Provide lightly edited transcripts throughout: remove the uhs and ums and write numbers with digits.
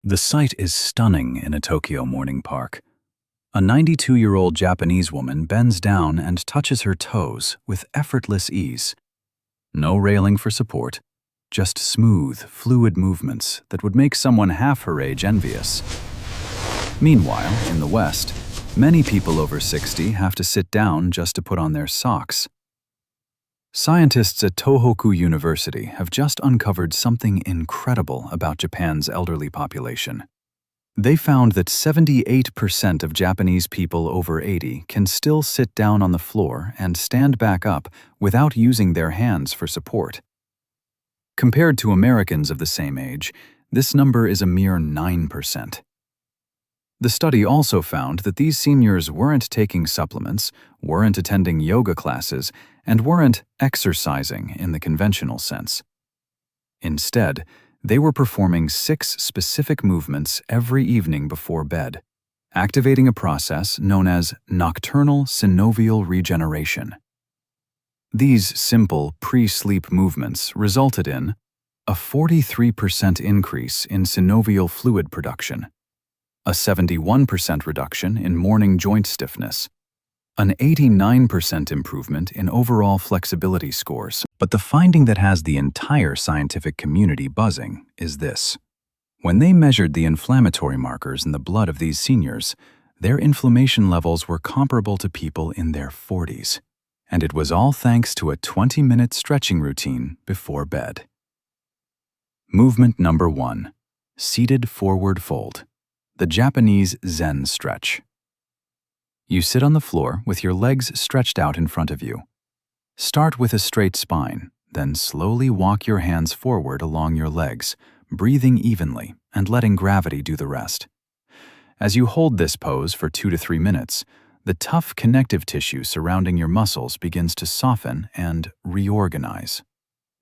The sight is stunning in a Tokyo morning park. A 92-year-old Japanese woman bends down and touches her toes with effortless ease. No railing for support, just smooth, fluid movements that would make someone half her age envious. Meanwhile, in the West, many people over 60 have to sit down just to put on their socks. Scientists at Tohoku University have just uncovered something incredible about Japan's elderly population. They found that 78% of Japanese people over 80 can still sit down on the floor and stand back up without using their hands for support. Compared to Americans of the same age, this number is a mere 9%. The study also found that these seniors weren't taking supplements, weren't attending yoga classes, and weren't exercising in the conventional sense. Instead, they were performing 6 specific movements every evening before bed, activating a process known as nocturnal synovial regeneration. These simple pre-sleep movements resulted in a 43% increase in synovial fluid production, a 71% reduction in morning joint stiffness, an 89% improvement in overall flexibility scores. But the finding that has the entire scientific community buzzing is this. When they measured the inflammatory markers in the blood of these seniors, their inflammation levels were comparable to people in their 40s. And it was all thanks to a 20-minute stretching routine before bed. Movement number 1. Seated forward fold. The Japanese Zen stretch. You sit on the floor with your legs stretched out in front of you. Start with a straight spine, then slowly walk your hands forward along your legs, breathing evenly and letting gravity do the rest. As you hold this pose for 2 to 3 minutes, the tough connective tissue surrounding your muscles begins to soften and reorganize.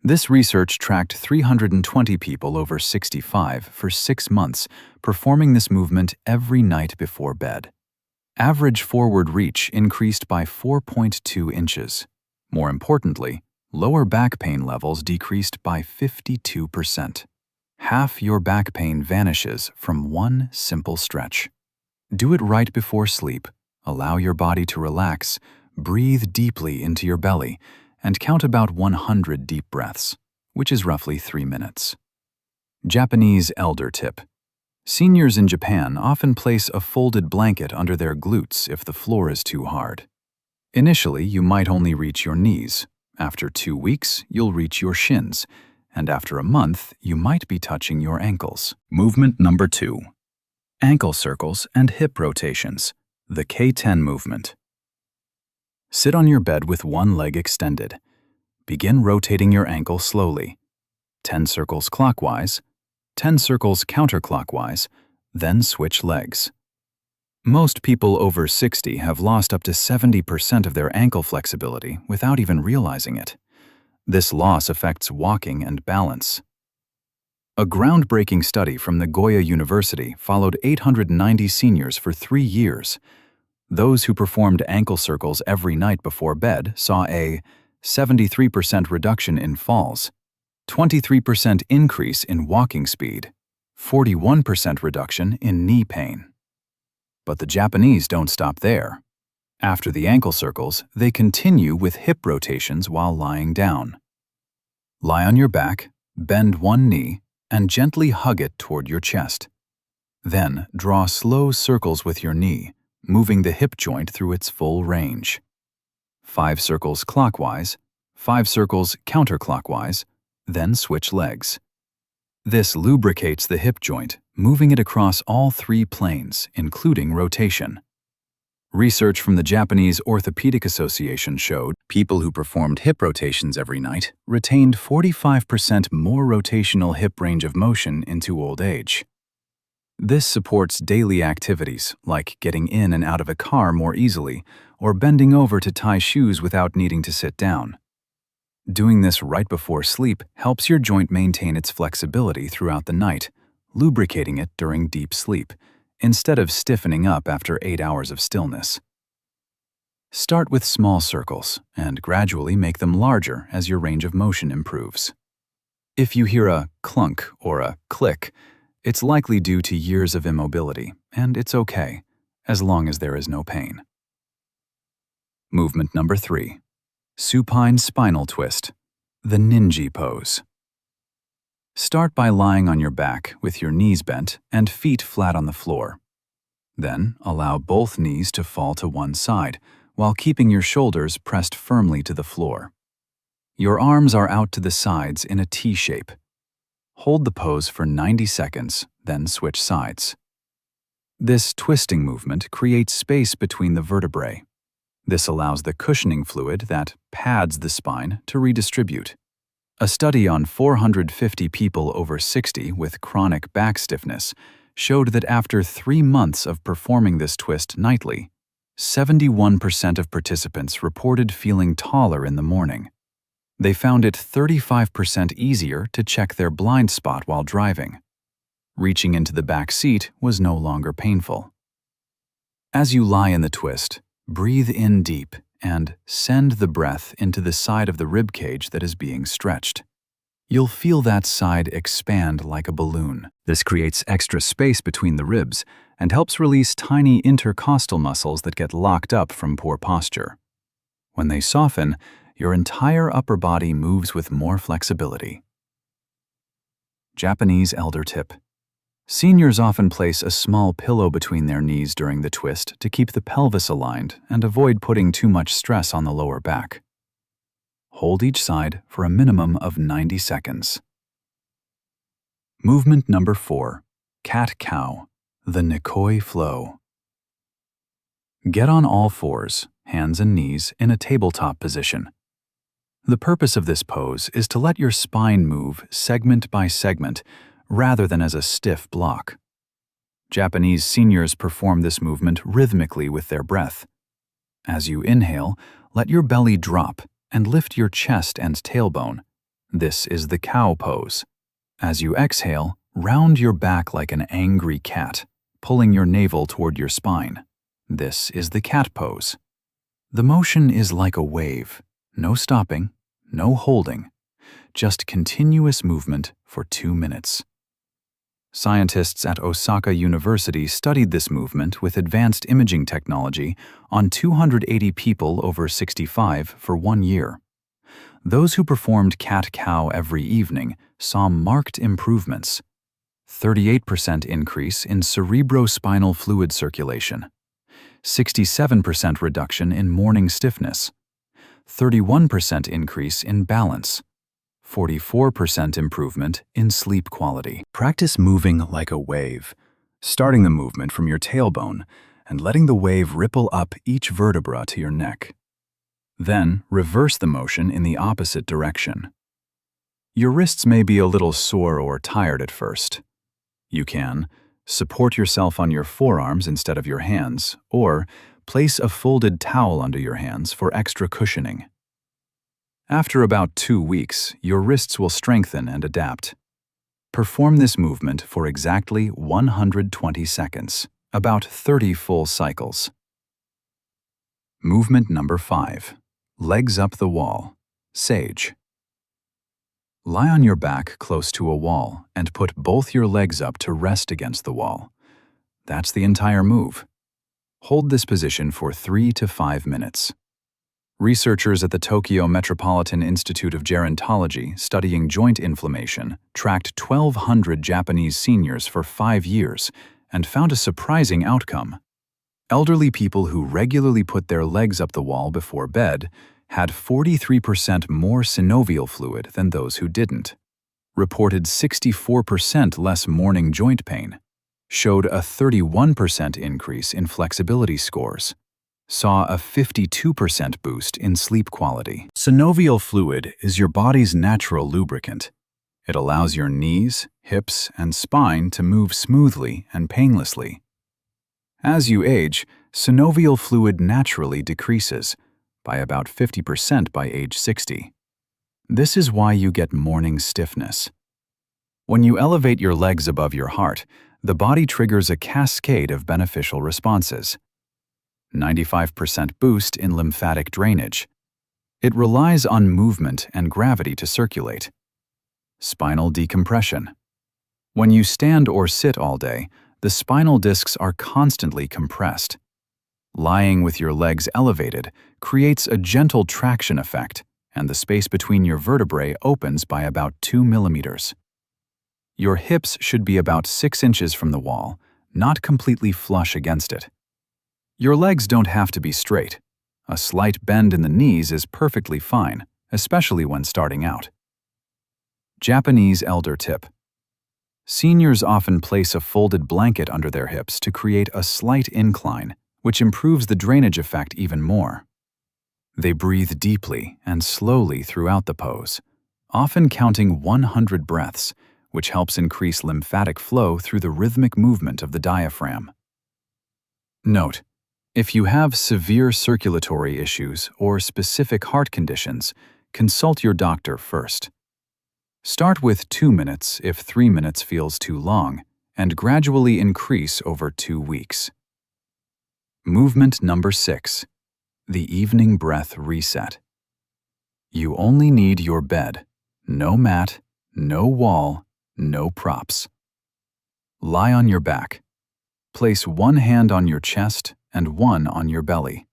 This research tracked 320 people over 65 for 6 months, performing this movement every night before bed. Average forward reach increased by 4.2 inches. More importantly, lower back pain levels decreased by 52%. Half your back pain vanishes from one simple stretch. Do it right before sleep. Allow your body to relax, breathe deeply into your belly, and count about 100 deep breaths, which is roughly 3 minutes. Japanese elder tip. Seniors in Japan often place a folded blanket under their glutes if the floor is too hard. Initially, you might only reach your knees. After 2 weeks, you'll reach your shins, and after a month, you might be touching your ankles. Movement number 2. Ankle circles and hip rotations. The K10 movement. Sit on your bed with one leg extended. Begin rotating your ankle slowly. 10 circles clockwise, 10 circles counterclockwise, then switch legs. Most people over 60 have lost up to 70% of their ankle flexibility without even realizing it. This loss affects walking and balance. A groundbreaking study from Nagoya University followed 890 seniors for 3 years. Those who performed ankle circles every night before bed saw a 73% reduction in falls, 23% increase in walking speed, 41% reduction in knee pain. But the Japanese don't stop there. After the ankle circles, they continue with hip rotations while lying down. Lie on your back, bend one knee, and gently hug it toward your chest. Then draw slow circles with your knee, moving the hip joint through its full range. 5 circles clockwise, 5 circles counterclockwise, then switch legs. This lubricates the hip joint, moving it across all 3 planes, including rotation. Research from the Japanese Orthopedic Association showed people who performed hip rotations every night retained 45% more rotational hip range of motion into old age. This supports daily activities like getting in and out of a car more easily or bending over to tie shoes without needing to sit down. Doing this right before sleep helps your joint maintain its flexibility throughout the night, lubricating it during deep sleep, instead of stiffening up after 8 hours of stillness. Start with small circles and gradually make them larger as your range of motion improves. If you hear a clunk or a click, It's likely due to years of immobility, and it's okay, as long as there is no pain. Movement number 3. Supine spinal twist, the ninja pose. Start by lying on your back with your knees bent and feet flat on the floor. Then allow both knees to fall to one side while keeping your shoulders pressed firmly to the floor. Your arms are out to the sides in a T shape. Hold the pose for 90 seconds, then switch sides. This twisting movement creates space between the vertebrae. This allows the cushioning fluid that pads the spine to redistribute. A study on 450 people over 60 with chronic back stiffness showed that after 3 months of performing this twist nightly, 71% of participants reported feeling taller in the morning. They found it 35% easier to check their blind spot while driving. Reaching into the back seat was no longer painful. As you lie in the twist, breathe in deep and send the breath into the side of the rib cage that is being stretched. You'll feel that side expand like a balloon. This creates extra space between the ribs and helps release tiny intercostal muscles that get locked up from poor posture. When they soften, your entire upper body moves with more flexibility. Japanese elder tip. Seniors often place a small pillow between their knees during the twist to keep the pelvis aligned and avoid putting too much stress on the lower back. Hold each side for a minimum of 90 seconds. Movement number 4. Cat-cow, the Nikoi flow. Get on all fours, hands and knees, in a tabletop position. The purpose of this pose is to let your spine move segment by segment rather than as a stiff block. Japanese seniors perform this movement rhythmically with their breath. As you inhale, let your belly drop and lift your chest and tailbone. This is the cow pose. As you exhale, round your back like an angry cat, pulling your navel toward your spine. This is the cat pose. The motion is like a wave. No stopping, no holding, just continuous movement for 2 minutes. Scientists at Osaka University studied this movement with advanced imaging technology on 280 people over 65 for 1 year. Those who performed cat-cow every evening saw marked improvements. 38% increase in cerebrospinal fluid circulation, 67% reduction in morning stiffness, 31% increase in balance, 44% improvement in sleep quality. Practice moving like a wave, starting the movement from your tailbone and letting the wave ripple up each vertebra to your neck. Then reverse the motion in the opposite direction. Your wrists may be a little sore or tired at first. You can support yourself on your forearms instead of your hands, or place a folded towel under your hands for extra cushioning. After about 2 weeks, your wrists will strengthen and adapt. Perform this movement for exactly 120 seconds, about 30 full cycles. Movement number 5. Legs up the wall, sage. Lie on your back close to a wall and put both your legs up to rest against the wall. That's the entire move. Hold this position for 3 to 5 minutes. Researchers at the Tokyo Metropolitan Institute of Gerontology studying joint inflammation tracked 1,200 Japanese seniors for 5 years and found a surprising outcome. Elderly people who regularly put their legs up the wall before bed had 43% more synovial fluid than those who didn't, reported 64% less morning joint pain, showed a 31% increase in flexibility scores, saw a 52% boost in sleep quality. Synovial fluid is your body's natural lubricant. It allows your knees, hips, and spine to move smoothly and painlessly. As you age, synovial fluid naturally decreases, by about 50% by age 60. This is why you get morning stiffness. When you elevate your legs above your heart, the body triggers a cascade of beneficial responses. 95% boost in lymphatic drainage. It relies on movement and gravity to circulate. Spinal decompression. When you stand or sit all day, the spinal discs are constantly compressed. Lying with your legs elevated creates a gentle traction effect, and the space between your vertebrae opens by about 2 millimeters. Your hips should be about 6 inches from the wall, not completely flush against it. Your legs don't have to be straight. A slight bend in the knees is perfectly fine, especially when starting out. Japanese elder tip. Seniors often place a folded blanket under their hips to create a slight incline, which improves the drainage effect even more. They breathe deeply and slowly throughout the pose, often counting 100 breaths, which helps increase lymphatic flow through the rhythmic movement of the diaphragm. Note: if you have severe circulatory issues or specific heart conditions, consult your doctor first. Start with 2 minutes if 3 minutes feels too long, and gradually increase over 2 weeks. Movement number 6. The evening breath reset. You only need your bed. No mat, no wall, no props. Lie on your back. Place one hand on your chest and one on your belly.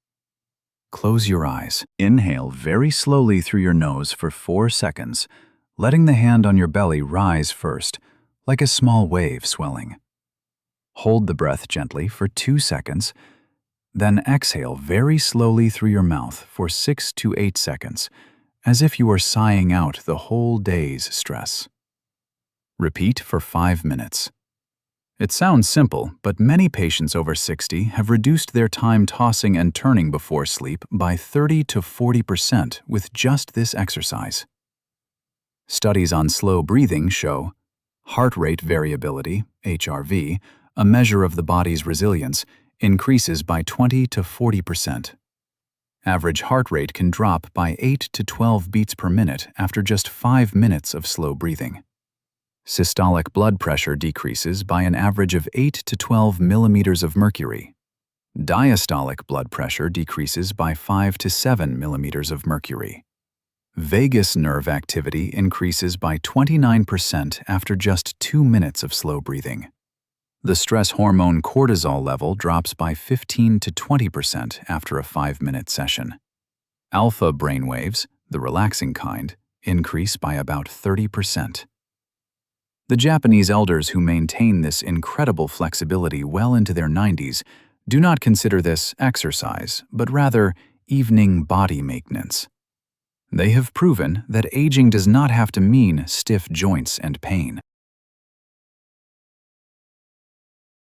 Close your eyes. Inhale very slowly through your nose for 4 seconds, letting the hand on your belly rise first, like a small wave swelling. Hold the breath gently for 2 seconds, then exhale very slowly through your mouth for 6 to 8 seconds, as if you are sighing out the whole day's stress. Repeat for 5 minutes. It sounds simple, but many patients over 60 have reduced their time tossing and turning before sleep by 30 to 40% with just this exercise. Studies on slow breathing show heart rate variability, HRV, a measure of the body's resilience, increases by 20 to 40%. Average heart rate can drop by 8 to 12 beats per minute after just 5 minutes of slow breathing. Systolic blood pressure decreases by an average of 8 to 12 millimeters of mercury. Diastolic blood pressure decreases by 5 to 7 millimeters of mercury. Vagus nerve activity increases by 29% after just 2 minutes of slow breathing. The stress hormone cortisol level drops by 15 to 20% after a 5-minute session. Alpha brainwaves, the relaxing kind, increase by about 30%. The Japanese elders who maintain this incredible flexibility well into their 90s do not consider this exercise, but rather evening body maintenance. They have proven that aging does not have to mean stiff joints and pain.